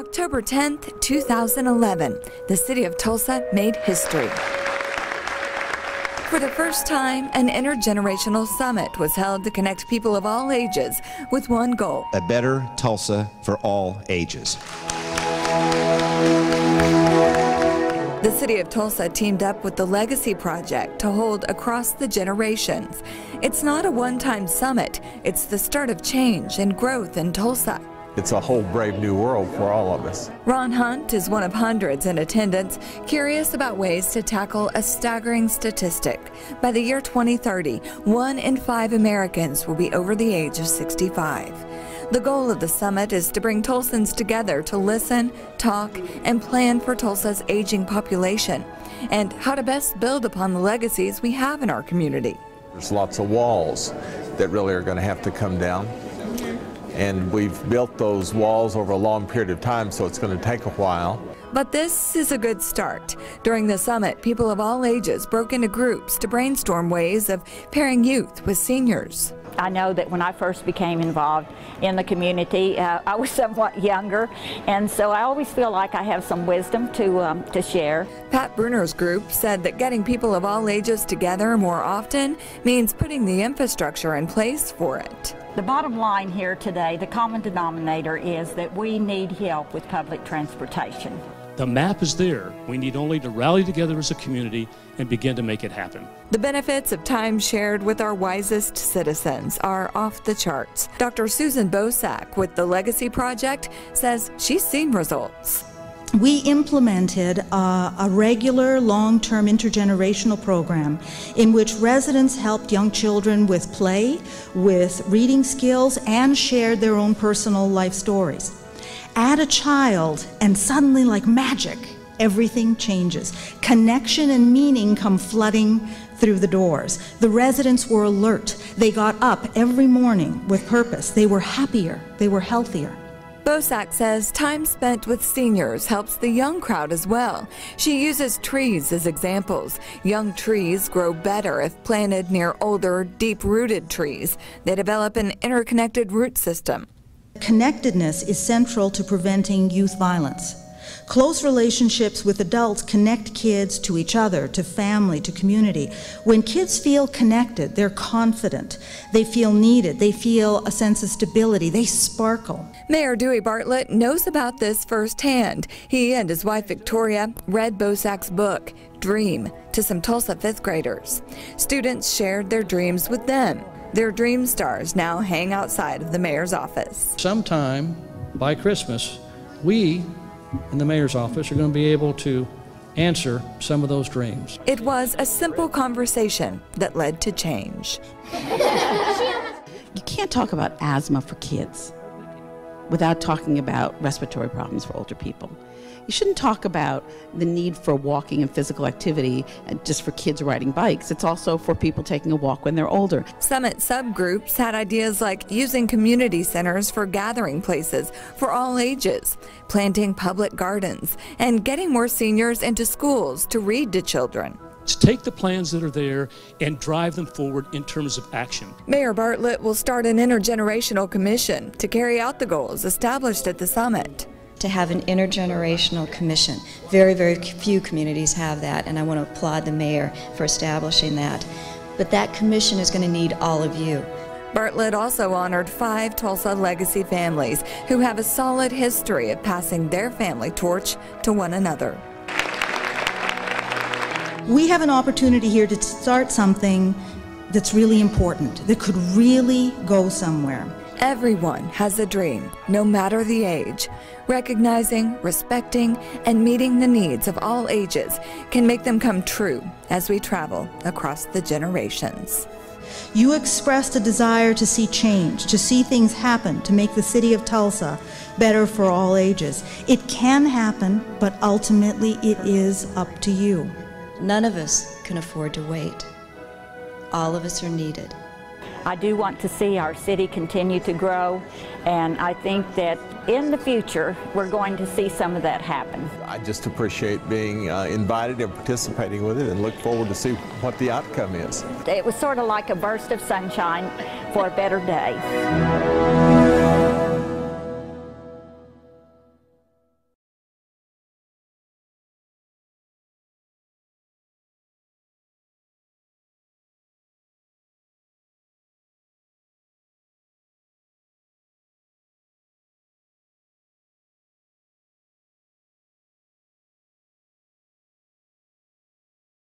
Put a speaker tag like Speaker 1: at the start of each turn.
Speaker 1: October 10th, 2011, the city of Tulsa made history. For the first time, an intergenerational summit was held to connect people of all ages with one goal:
Speaker 2: a better Tulsa for all ages.
Speaker 1: The city of Tulsa teamed up with the Legacy Project to hold Across the Generations. It's not a one-time summit, it's the start of change and growth in Tulsa.
Speaker 3: It's a whole brave new world for all of us.
Speaker 1: Ron Hunt is one of hundreds in attendance, curious about ways to tackle a staggering statistic. By the year 2030, 1 in 5 Americans will be over the age of 65. The goal of the summit is to bring Tulsans together to listen, talk, and plan for Tulsa's aging population and how to best build upon the legacies we have in our community.
Speaker 3: There's lots of walls that really are going to have to come down. And we've built those walls over a long period of time, so it's going to take a while.
Speaker 1: But this is a good start. During the summit, people of all ages broke into groups to brainstorm ways of pairing youth with seniors.
Speaker 4: I know that when I first became involved in the community, I was somewhat younger, and so I always feel like I have some wisdom to share.
Speaker 1: Pat Bruner's group said that getting people of all ages together more often means putting the infrastructure in place for it.
Speaker 4: The bottom line here today, the common denominator, is that we need help with public transportation.
Speaker 5: The map is there. We need only to rally together as a community and begin to make it happen.
Speaker 1: The benefits of time shared with our wisest citizens are off the charts. Dr. Susan Bosak with the Legacy Project says she's seen results.
Speaker 6: We implemented a regular long-term intergenerational program in which residents helped young children with play, with reading skills, and shared their own personal life stories. Add a child, and suddenly, like magic, everything changes. Connection and meaning come flooding through the doors. The residents were alert. They got up every morning with purpose. They were happier. They were healthier.
Speaker 1: Bosak says time spent with seniors helps the young crowd as well. She uses trees as examples. Young trees grow better if planted near older, deep-rooted trees. They develop an interconnected root system.
Speaker 6: Connectedness is central to preventing youth violence. Close relationships with adults connect kids to each other, to family, to community. When kids feel connected, they're confident, they feel needed, they feel a sense of stability, they sparkle.
Speaker 1: Mayor Dewey Bartlett knows about this firsthand. He and his wife Victoria read Bosak's book, Dream, to some Tulsa 5th graders. Students shared their dreams with them. Their dream stars now hang outside of the mayor's office.
Speaker 5: Sometime by Christmas, we in the mayor's office are going to be able to answer some of those dreams.
Speaker 1: It was a simple conversation that led to change.
Speaker 7: You can't talk about asthma for kids without talking about respiratory problems for older people. You shouldn't talk about the need for walking and physical activity just for kids riding bikes. It's also for people taking a walk when they're older.
Speaker 1: Summit subgroups had ideas like using community centers for gathering places for all ages, planting public gardens, and getting more seniors into schools to read to children.
Speaker 5: To take the plans that are there and drive them forward in terms of action.
Speaker 1: Mayor Bartlett will start an intergenerational commission to carry out the goals established at the summit.
Speaker 8: To have an intergenerational commission. Very, very few communities have that, and I want to applaud the mayor for establishing that. But that commission is going to need all of you.
Speaker 1: Bartlett also honored 5 Tulsa legacy families who have a solid history of passing their family torch to one another.
Speaker 6: We have an opportunity here to start something that's really important, that could really go somewhere.
Speaker 1: Everyone has a dream, no matter the age. Recognizing, respecting, and meeting the needs of all ages can make them come true as we travel across the generations.
Speaker 6: You expressed a desire to see change, to see things happen, to make the city of Tulsa better for all ages. It can happen, but ultimately it is up to you.
Speaker 8: None of us can afford to wait. All of us are needed.
Speaker 4: I do want to see our city continue to grow, and I think that in the future we're going to see some of that happen.
Speaker 3: I just appreciate being invited and participating with it, and look forward to see what the outcome is.
Speaker 4: It was sort of like a burst of sunshine for a better day.